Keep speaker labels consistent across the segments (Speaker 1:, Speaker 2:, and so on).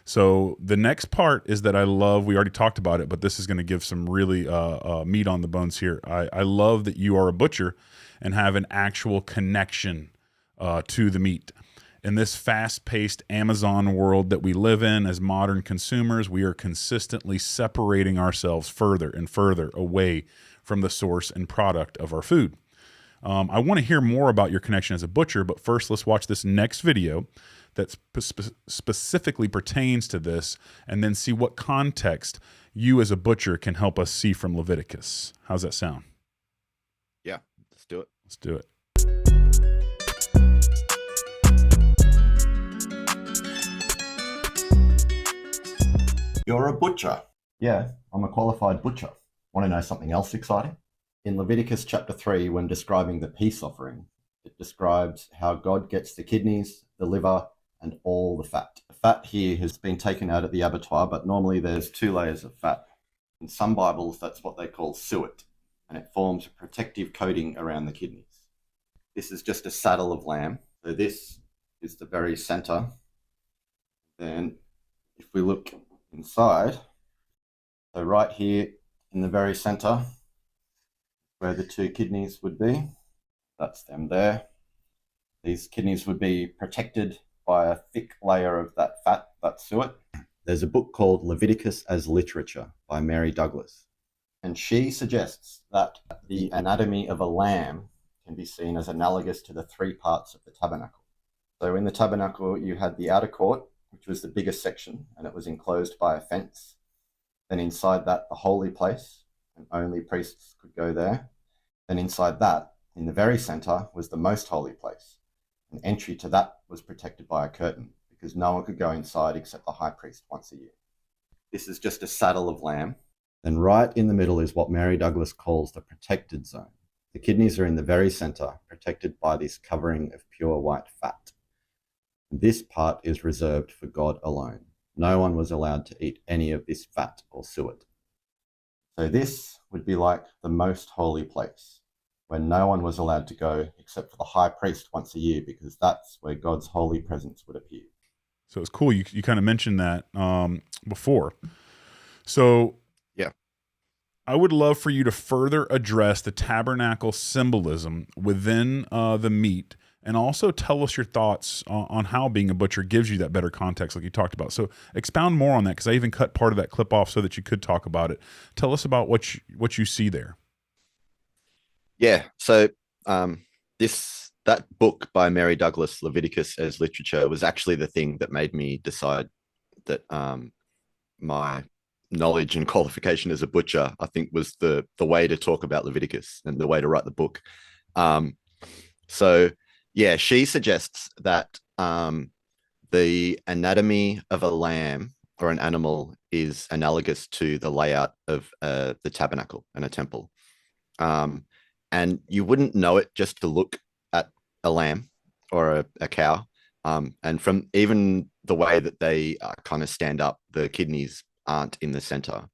Speaker 1: So the next part is that I love, we already talked about it, but this is going to give some really meat on the bones here. I love that you are a butcher and have an actual connection to the meat. In this fast paced Amazon world that we live in as modern consumers, we are consistently separating ourselves further and further away from the source and product of our food. I want to hear more about your connection as a butcher, but first let's watch this next video that specifically pertains to this and then see what context you as a butcher can help us see from Leviticus. How's that sound?
Speaker 2: Yeah, let's do it.
Speaker 1: Let's do it.
Speaker 3: You're a butcher. Yeah, I'm a qualified butcher. Want to know something else exciting? In Leviticus chapter 3, when describing the peace offering, it describes how God gets the kidneys, the liver, and all the fat. The fat here has been taken out at the abattoir, but normally there's 2 layers of fat. In some Bibles, that's what they call suet, and it forms a protective coating around the kidneys. This is just a saddle of lamb. So this is the very center. Then if we look inside, so right here in the very center where the 2 kidneys would be, that's them there. These kidneys would be protected by a thick layer of that fat, that suet. There's a book called Leviticus as Literature by Mary Douglas, and she suggests that the anatomy of a lamb can be seen as analogous to the 3 parts of the tabernacle. So in the tabernacle, you had the outer court, which was the biggest section, and it was enclosed by a fence. Then inside that, the holy place, and only priests could go there. Then inside that, in the very center, was the most holy place. An entry to that was protected by a curtain, because no one could go inside except the high priest once a year. This is just a saddle of lamb. Then right in the middle is what Mary Douglas calls the protected zone. The kidneys are in the very center, protected by this covering of pure white fat. This part is reserved for God alone. No one was allowed to eat any of this fat or suet. So this would be like the most holy place, where no one was allowed to go except for the high priest once a year, because that's where God's holy presence would appear.
Speaker 1: So it's cool. You kind of mentioned that before. So
Speaker 2: yeah,
Speaker 1: I would love for you to further address the tabernacle symbolism within the meat, and also tell us your thoughts on how being a butcher gives you that better context like you talked about. So expound more on that, because I even cut part of that clip off so that you could talk about it. Tell us about what you see there.
Speaker 2: Yeah, so that book by Mary Douglas, Leviticus as Literature, was actually the thing that made me decide that my knowledge and qualification as a butcher, I think, was the way to talk about Leviticus and the way to write the book. So yeah, she suggests that the anatomy of a lamb or an animal is analogous to the layout of the tabernacle and a temple. And you wouldn't know it just to look at a lamb or a cow. And from even the way that they kind of stand up, the kidneys aren't in the center.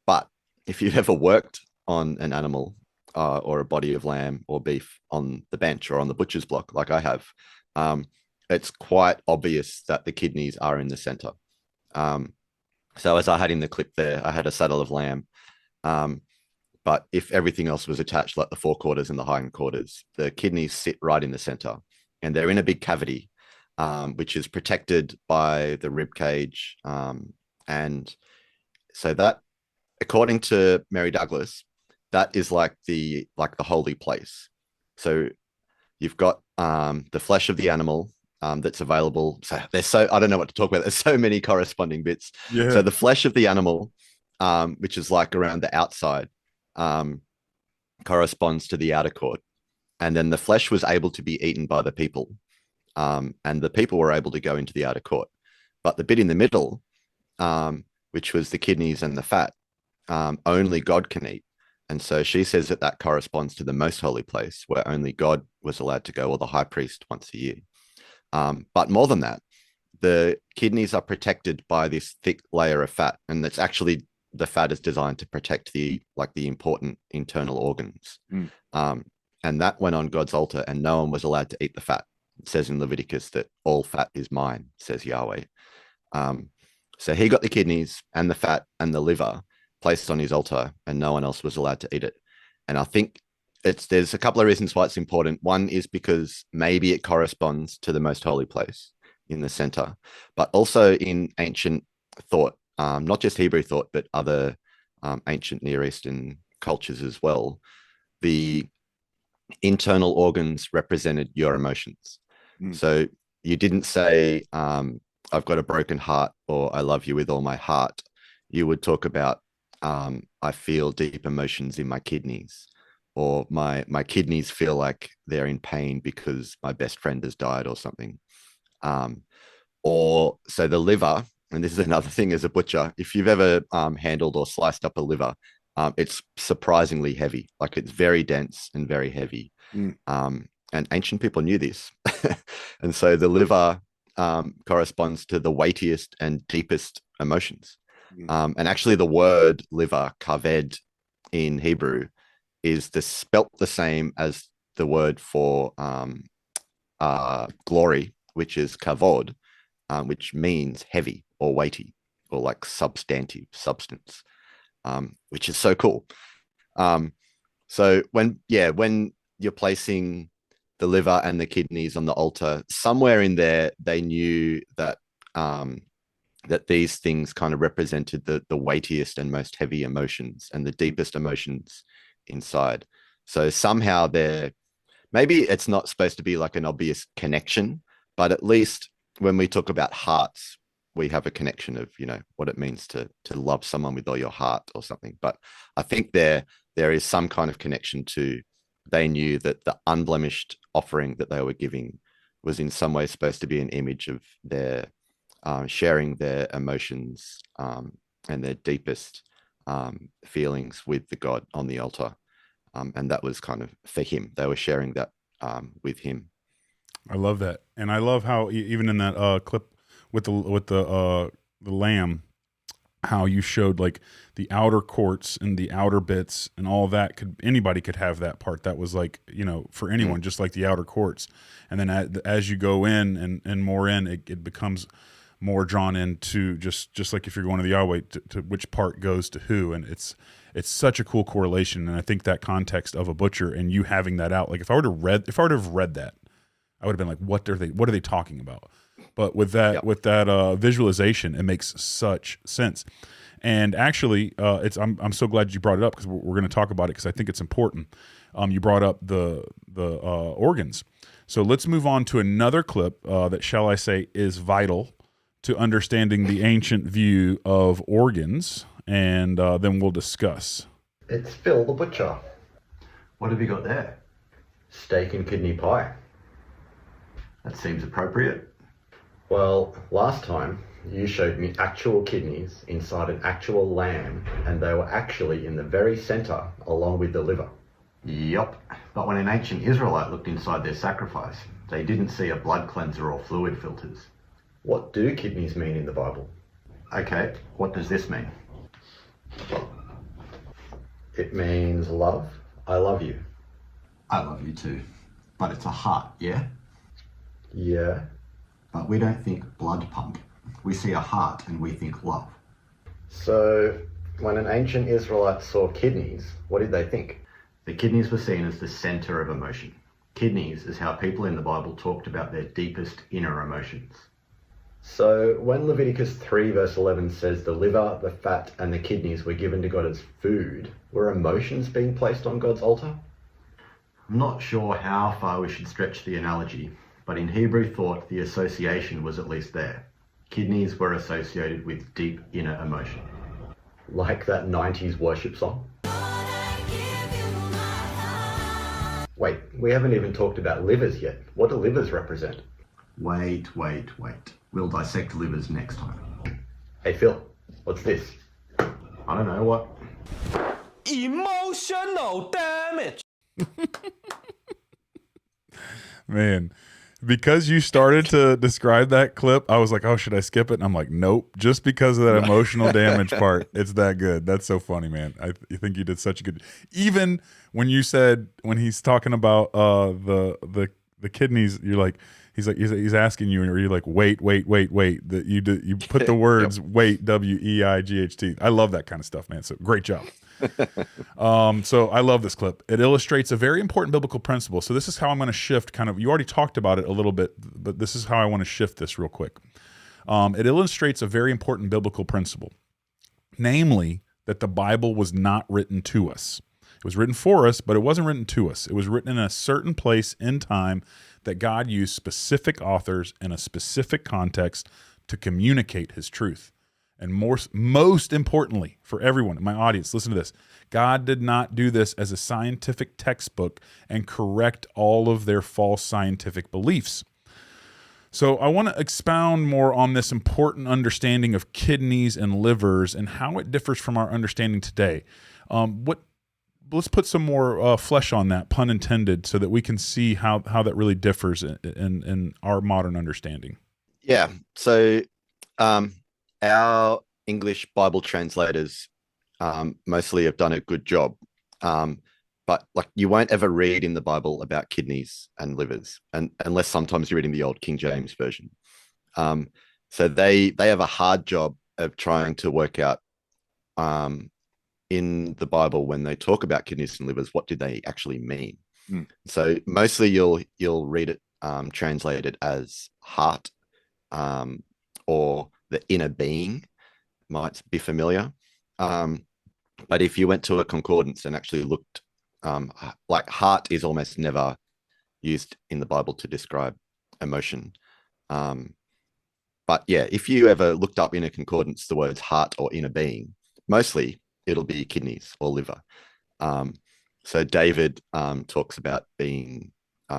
Speaker 2: But if you've ever worked on an animal or a body of lamb or beef on the bench or on the butcher's block, like I have, it's quite obvious that the kidneys are in the center. So as I had in the clip there, I had a saddle of lamb. But if everything else was attached, like the forequarters and the hindquarters, the kidneys sit right in the center, and they're in a big cavity, which is protected by the rib cage. And so that, according to Mary Douglas, that is like the holy place. So you've got the flesh of the animal that's available. So I don't know what to talk about. There's so many corresponding bits.
Speaker 1: Yeah.
Speaker 2: So the flesh of the animal, which is like around the outside, corresponds to the outer court. And then the flesh was able to be eaten by the people. And the people were able to go into the outer court. But the bit in the middle, which was the kidneys and the fat, only God can eat. And so she says that corresponds to the most holy place, where only God was allowed to go, or the high priest once a year. But more than that, the kidneys are protected by this thick layer of fat, and that's actually, the fat is designed to protect the important internal organs. And that went on God's altar, and no one was allowed to eat the fat. It says in Leviticus that all fat is mine, says Yahweh. So he got the kidneys and the fat and the liver placed on his altar, and no one else was allowed to eat it. And I think there's a couple of reasons why it's important. One is because maybe it corresponds to the most holy place in the center, but also in ancient thought, not just Hebrew thought, but other ancient Near Eastern cultures as well. The internal organs represented your emotions. So you didn't say, I've got a broken heart, or I love you with all my heart. You would talk about, I feel deep emotions in my kidneys, or my kidneys feel like they're in pain because my best friend has died or something. Or so the liver, and this is another thing as a butcher, if you've ever handled or sliced up a liver, it's surprisingly heavy. Like, it's very dense and very heavy. And ancient people knew this. And so the liver corresponds to the weightiest and deepest emotions. And actually the word liver, kaved, in Hebrew is spelt the same as the word for glory, which is kavod, which means heavy or weighty or like substantive, substance, which is so cool. So when you're placing the liver and the kidneys on the altar, somewhere in there, they knew that that these things kind of represented the weightiest and most heavy emotions and the deepest emotions inside. So somehow maybe it's not supposed to be like an obvious connection, but at least when we talk about hearts, we have a connection of, what it means to love someone with all your heart or something. But I think there is some kind of connection to, they knew that the unblemished offering that they were giving was in some way supposed to be an image of their sharing their emotions and their deepest feelings with the God on the altar. And that was kind of for him. They were sharing that with him.
Speaker 1: I love that. And I love how even in that clip with the lamb, how you showed like the outer courts and the outer bits and all that, anybody could have that part. That was like, for anyone, just like the outer courts. And then as you go in and more in, it becomes more drawn into just like if you're going to the Yahweh, to which part goes to who. And it's such a cool correlation. And I think that context of a butcher and you having that out, like if I would have read that, I would have been like, what are they talking about? But with that, visualization, it makes such sense. And actually, I'm so glad you brought it up, because we're going to talk about it, because I think it's important. You brought up the organs, so let's move on to another clip that, shall I say, is vital to understanding the ancient view of organs, and then we'll discuss.
Speaker 3: It's Phil the butcher. What have you got there? Steak and kidney pie. That seems appropriate. Well, last time you showed me actual kidneys inside an actual lamb, and they were actually in the very center along with the liver. Yup, but when an ancient Israelite looked inside their sacrifice, they didn't see a blood cleanser or fluid filters. What do kidneys mean in the Bible? Okay, what does this mean? It means love. I love you. I love you too. But it's a heart, yeah? Yeah. But we don't think blood pump. We see a heart and we think love. So, when an ancient Israelite saw kidneys, what did they think? The kidneys were seen as the center of emotion. Kidneys is how people in the Bible talked about their deepest inner emotions. So, when Leviticus 3 verse 11 says the liver, the fat, and the kidneys were given to God as food, were emotions being placed on God's altar? I'm not sure how far we should stretch the analogy, but in Hebrew thought, the association was at least there. Kidneys were associated with deep inner emotion. Like that 90s worship song? Wait, we haven't even talked about livers yet. What do livers represent? Wait. We'll dissect livers next time. Hey Phil, what's this? I don't know, what?
Speaker 4: Emotional damage!
Speaker 1: Man, because you started to describe that clip, I was like, oh, should I skip it? And I'm like, nope, just because of that emotional damage part. It's that good. That's so funny, man. I think you did such a good, even when you said, when he's talking about the kidneys, you're like, he's asking you, and you're like, wait. That you put the words wait, WEIGHT. I love that kind of stuff, man. So great job. So I love this clip. It illustrates a very important biblical principle. So this is how I'm going to shift kind of, you already talked about it a little bit, but this is how I want to shift this real quick. It illustrates a very important biblical principle, namely that the Bible was not written to us. It was written for us, but it wasn't written to us. It was written in a certain place in time that God used specific authors in a specific context to communicate his truth. And most importantly, for everyone in my audience, listen to this. God did not do this as a scientific textbook and correct all of their false scientific beliefs. So I want to expound more on this important understanding of kidneys and livers and how it differs from our understanding today. Let's put some more flesh on that, pun intended, so that we can see how that really differs in our modern understanding.
Speaker 2: Yeah. So our English Bible translators mostly have done a good job. But like you won't ever read in the Bible about kidneys and livers, and unless sometimes you're reading the old King James version. So they have a hard job of trying to work out in the Bible when they talk about kidneys and livers, what do they actually mean? So mostly you'll read it translated as heart or the inner being, might be familiar. But if you went to a concordance and actually looked, like heart is almost never used in the Bible to describe emotion. But yeah, if you ever looked up in a concordance the words heart or inner being, mostly it'll be kidneys or liver. So David talks about being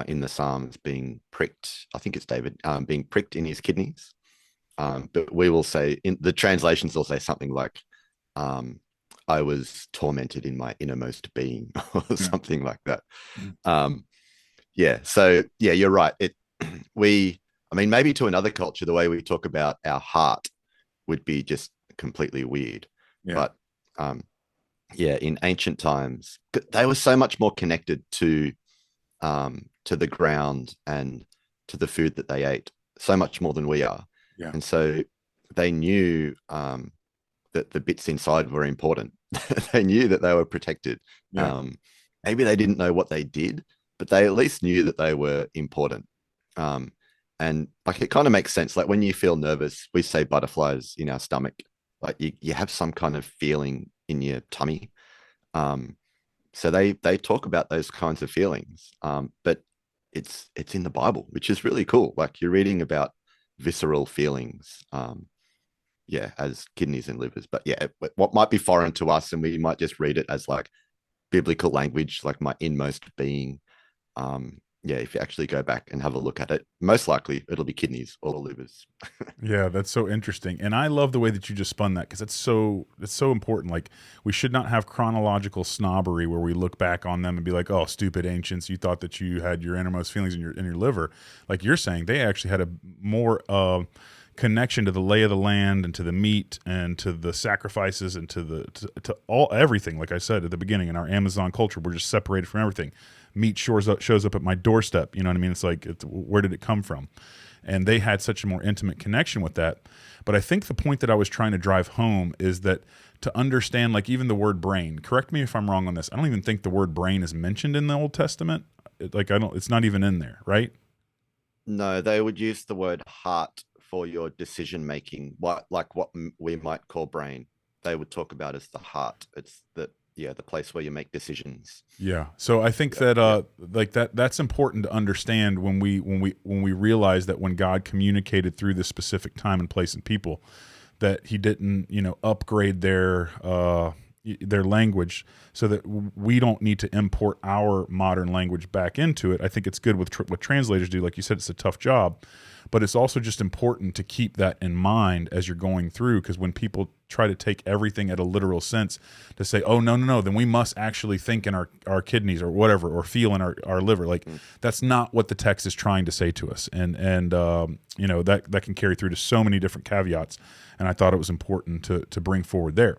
Speaker 2: in the Psalms being pricked. I think it's David being pricked in his kidneys. But we will say in the translations will say something like, I was tormented in my innermost being or something like that. So you're right. Maybe to another culture, the way we talk about our heart would be just completely weird. But in ancient times, they were so much more connected to the ground and to the food that they ate, so much more than we are. Yeah. And so they knew that the bits inside were important. They knew that they were protected. Yeah. Maybe they didn't know what they did, but they at least knew that they were important. And like it kind of makes sense. Like when you feel nervous, we say butterflies in our stomach. Like you have some kind of feeling in your tummy. So they talk about those kinds of feelings. But it's in the Bible, which is really cool. Like you're reading about visceral feelings. As kidneys and livers. But what might be foreign to us, and we might just read it as like biblical language, like my inmost being. If you actually go back and have a look at it, most likely it'll be kidneys or livers.
Speaker 1: Yeah, that's so interesting. And I love the way that you just spun that, because it's so important. Like we should not have chronological snobbery where we look back on them and be like, oh, stupid ancients, you thought that you had your innermost feelings in your liver. Like you're saying, they actually had a more connection to the lay of the land and to the meat and to the sacrifices and to everything. Like I said at the beginning, in our Amazon culture, we're just separated from everything. Meat shows up at my doorstep. You know what I mean? It's like, where did it come from? And they had such a more intimate connection with that. But I think the point that I was trying to drive home is that to understand, like even the word brain, correct me if I'm wrong on this, I don't even think the word brain is mentioned in the Old Testament. It's not even in there, right?
Speaker 2: No, they would use the word heart for your decision making, what we might call brain. They would talk about as the heart. It's the place where you make decisions. Yeah.
Speaker 1: So I think that's important to understand when we realize that when God communicated through this specific time and place and people, that he didn't, upgrade their language so that we don't need to import our modern language back into it. I think it's good with what translators do. Like you said, it's a tough job, but it's also just important to keep that in mind as you're going through, because when people try to take everything at a literal sense to say, oh, no, then we must actually think in our kidneys or whatever, or feel in our liver. Like that's not what the text is trying to say to us. And that can carry through to so many different caveats. And I thought it was important to bring forward there.